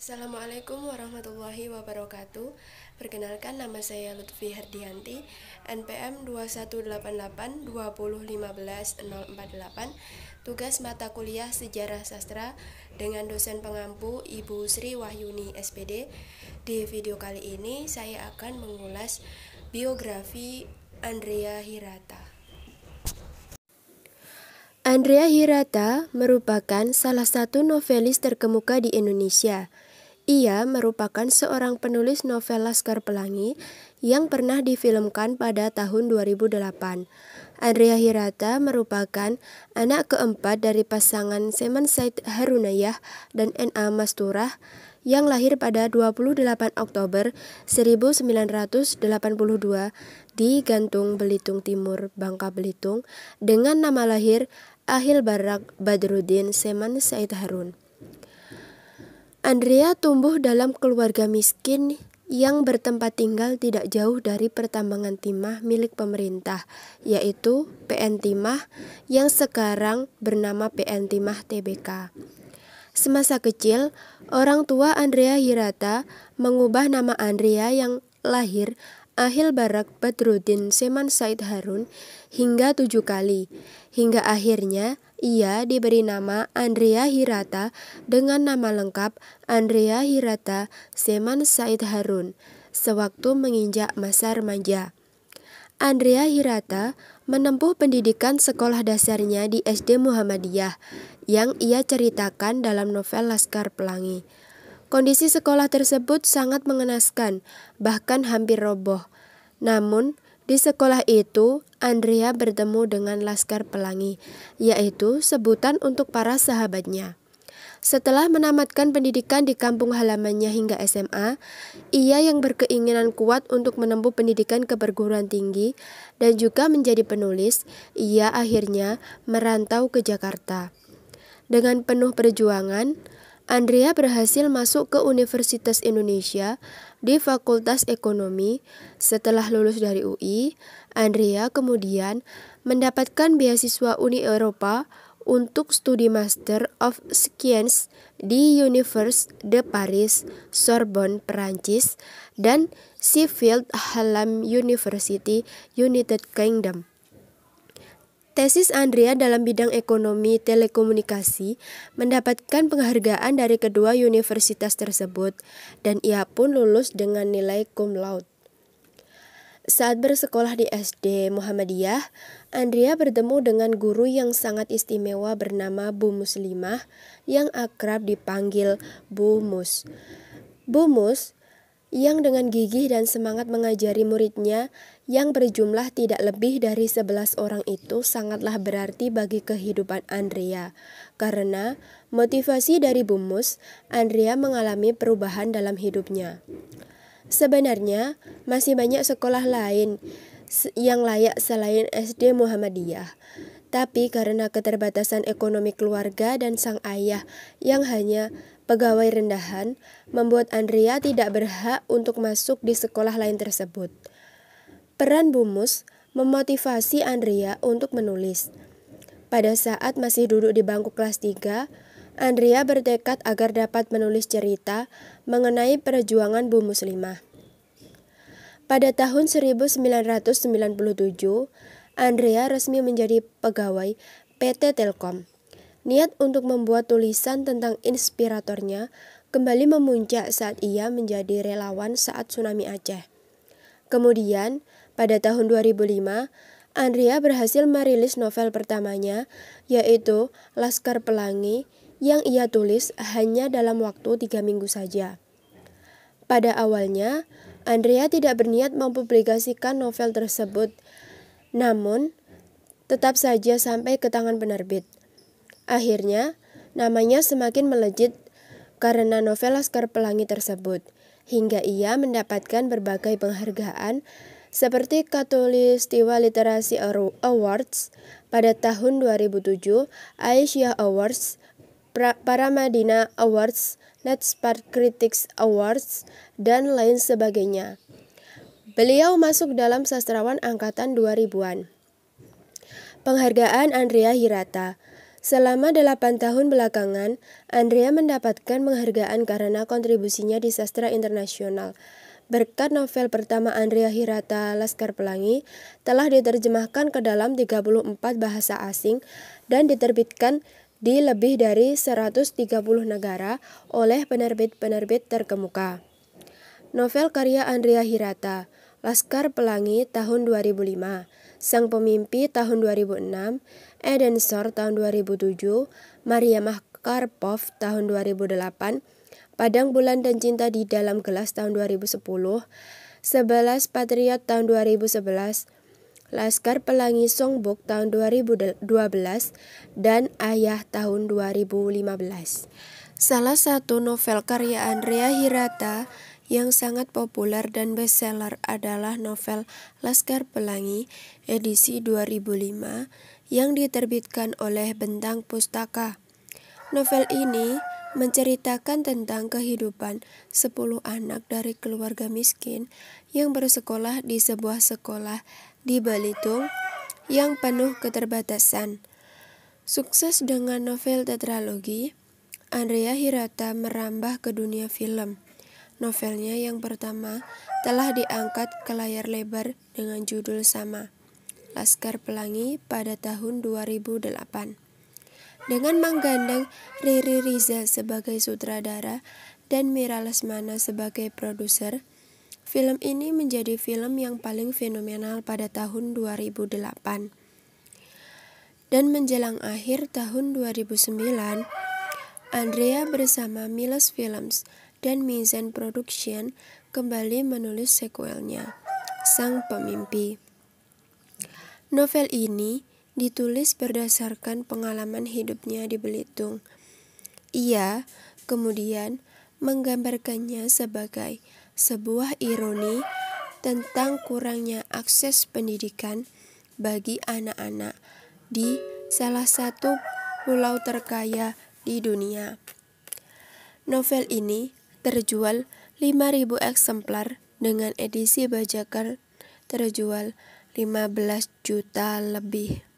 Assalamualaikum warahmatullahi wabarakatuh. Perkenalkan, nama saya Lutfi Herdianti, NPM 218820150048. Tugas mata kuliah Sejarah Sastra dengan dosen pengampu Ibu Sri Wahyuni SPD. Di video kali ini saya akan mengulas biografi Andrea Hirata. Andrea Hirata merupakan salah satu novelis terkemuka di Indonesia. Ia merupakan seorang penulis novel Laskar Pelangi yang pernah difilmkan pada tahun 2008. Andrea Hirata merupakan anak keempat dari pasangan Seman Said Harunayah dan N.A. Masturah yang lahir pada 28 Oktober 1982 di Gantung Belitung Timur, Bangka Belitung dengan nama lahir Ahil Barak Badruddin Seman Said Harun. Andrea tumbuh dalam keluarga miskin yang bertempat tinggal tidak jauh dari pertambangan timah milik pemerintah, yaitu PN Timah yang sekarang bernama PN Timah Tbk. Semasa kecil, orang tua Andrea Hirata mengubah nama Andrea yang lahir Ahil Barak Badruddin Seman Said Harun hingga 7 kali, hingga akhirnya ia diberi nama Andrea Hirata dengan nama lengkap Andrea Hirata Seman Said Harun sewaktu menginjak masa remaja. Andrea Hirata menempuh pendidikan sekolah dasarnya di SD Muhammadiyah yang ia ceritakan dalam novel Laskar Pelangi. Kondisi sekolah tersebut sangat mengenaskan, bahkan hampir roboh. Namun, di sekolah itu, Andrea bertemu dengan Laskar Pelangi, yaitu sebutan untuk para sahabatnya. Setelah menamatkan pendidikan di kampung halamannya hingga SMA, ia yang berkeinginan kuat untuk menempuh pendidikan ke perguruan tinggi dan juga menjadi penulis, ia akhirnya merantau ke Jakarta. Dengan penuh perjuangan, Andrea berhasil masuk ke Universitas Indonesia di Fakultas Ekonomi. Setelah lulus dari UI, Andrea kemudian mendapatkan beasiswa Uni Eropa untuk studi Master of Science di Université de Paris, Sorbonne, Perancis, dan Sheffield Hallam University, United Kingdom. Tesis Andrea dalam bidang ekonomi telekomunikasi mendapatkan penghargaan dari kedua universitas tersebut, dan ia pun lulus dengan nilai cum laude. Saat bersekolah di SD Muhammadiyah, Andrea bertemu dengan guru yang sangat istimewa bernama Bu Muslimah yang akrab dipanggil Bu Mus. Bu Mus yang dengan gigih dan semangat mengajari muridnya yang berjumlah tidak lebih dari 11 orang itu sangatlah berarti bagi kehidupan Andrea. Karena motivasi dari Bu Mus, Andrea mengalami perubahan dalam hidupnya. Sebenarnya masih banyak sekolah lain yang layak selain SD Muhammadiyah. Tapi karena keterbatasan ekonomi keluarga dan sang ayah yang hanya pegawai rendahan, membuat Andrea tidak berhak untuk masuk di sekolah lain tersebut. Peran Bu Mus memotivasi Andrea untuk menulis. Pada saat masih duduk di bangku kelas 3, Andrea bertekad agar dapat menulis cerita mengenai perjuangan Bu Muslimah. Pada tahun 1997, Andrea resmi menjadi pegawai PT Telkom. Niat untuk membuat tulisan tentang inspiratornya kembali memuncak saat ia menjadi relawan saat tsunami Aceh. Kemudian, pada tahun 2005, Andrea berhasil merilis novel pertamanya, yaitu Laskar Pelangi, yang ia tulis hanya dalam waktu 3 minggu saja. Pada awalnya, Andrea tidak berniat mempublikasikan novel tersebut, namun tetap saja sampai ke tangan penerbit. Akhirnya, namanya semakin melejit karena novel Laskar Pelangi tersebut, hingga ia mendapatkan berbagai penghargaan seperti Khatulistiwa Literasi Awards pada tahun 2007, Aisyah Awards, Paramadina Awards, Netspark Critics Awards, dan lain sebagainya. Beliau masuk dalam sastrawan angkatan 2000-an. Penghargaan Andrea Hirata. Selama 8 tahun belakangan, Andrea mendapatkan penghargaan karena kontribusinya di sastra internasional. Berkat novel pertama Andrea Hirata, Laskar Pelangi, telah diterjemahkan ke dalam 34 bahasa asing dan diterbitkan di lebih dari 130 negara oleh penerbit-penerbit terkemuka. Novel karya Andrea Hirata, Laskar Pelangi tahun 2005, Sang Pemimpi tahun 2006, Eden Shore tahun 2007, Mariamah Karpov tahun 2008, Padang Bulan dan Cinta di Dalam Gelas tahun 2010, 11 Patriot tahun 2011, Laskar Pelangi Songbook tahun 2012, dan Ayah tahun 2015. Salah satu novel karya Andrea Hirata yang sangat populer dan bestseller adalah novel Laskar Pelangi edisi 2005 yang diterbitkan oleh Bentang Pustaka. Novel ini menceritakan tentang kehidupan 10 anak dari keluarga miskin yang bersekolah di sebuah sekolah di Belitung yang penuh keterbatasan. Sukses dengan novel tetralogi, Andrea Hirata merambah ke dunia film. Novelnya yang pertama telah diangkat ke layar lebar dengan judul sama, Laskar Pelangi, pada tahun 2008. Dengan menggandeng Riri Riza sebagai sutradara dan Mira Lesmana sebagai produser, film ini menjadi film yang paling fenomenal pada tahun 2008. Dan menjelang akhir tahun 2009, Andrea bersama Milos Films dan Mizan Production kembali menulis sequelnya, Sang Pemimpi. Novel ini ditulis berdasarkan pengalaman hidupnya di Belitung. Ia kemudian menggambarkannya sebagai sebuah ironi tentang kurangnya akses pendidikan bagi anak-anak di salah satu pulau terkaya di dunia. Novel ini terjual 5.000 eksemplar dengan edisi bajakan terjual 15 juta lebih.